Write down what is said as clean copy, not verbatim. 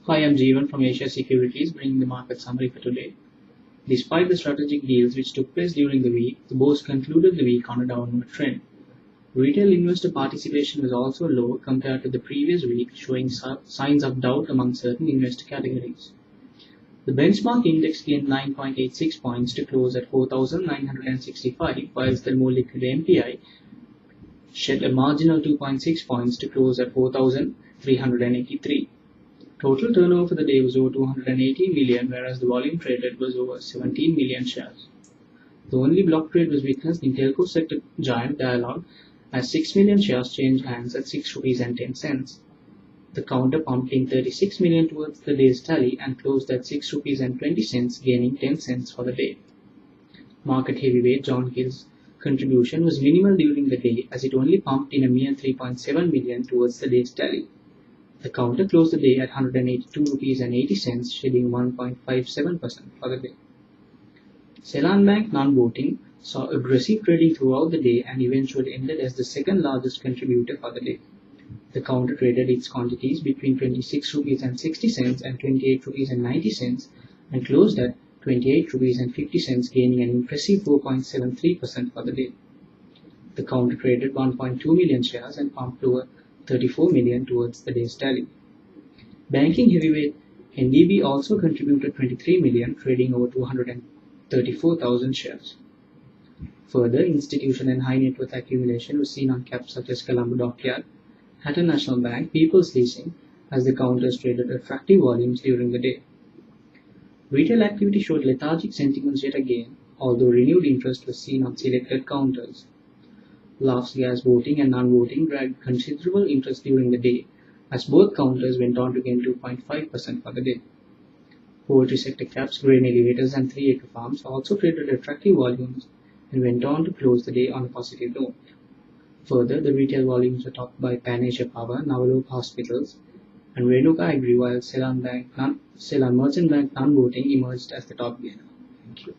Hi, I'm Jeevan from Asia Securities, bringing the market summary for today. Despite the strategic deals which took place during the week, the bourse concluded the week on a downward trend. Retail investor participation was also low compared to the previous week, showing signs of doubt among certain investor categories. The benchmark index gained 9.86 points to close at 4,965, whilst the more liquid MPI shed a marginal 2.6 points to close at 4,383. Total turnover for the day was over 280 million, whereas the volume traded was over 17 million shares. The only block trade was witnessed in telco sector giant Dialog, as 6 million shares changed hands at 6 rupees and 10 cents. The counter pumped in 36 million towards the day's tally and closed at 6 rupees and 20 cents, gaining 10 cents for the day. Market heavyweight John Gill's contribution was minimal during the day, as it only pumped in a mere 3.7 million towards the day's tally. The counter closed the day at 182 rupees and 80 cents, shedding 1.57% for the day. Ceylon Bank non-voting saw aggressive trading throughout the day and eventually ended as the second largest contributor for the day. The counter traded its quantities between 26 rupees and 60 cents and 28 rupees and 90 cents and closed at 28 rupees and 50 cents, gaining an impressive 4.73% for the day. The counter traded 1.2 million shares and pumped over 34 million towards the day's tally. Banking heavyweight NDB also contributed 23 million, trading over 234,000 shares. Further, institutional and high net worth accumulation was seen on caps such as Colombo Dockyard, Hatton National Bank, People's Leasing, as the counters traded attractive volumes during the day. Retail activity showed lethargic sentiments yet again, although renewed interest was seen on selected counters. Laughs Gas voting and non-voting dragged considerable interest during the day, as both counters went on to gain 2.5% for the day. Poultry sector caps, grain elevators and 3-acre farms also traded attractive volumes and went on to close the day on a positive note. Further, the retail volumes were topped by Pan Asia Power, Navalok Hospitals, and Renuka Agri, while Ceylon Merchant Bank non-voting emerged as the top gainer. Thank you.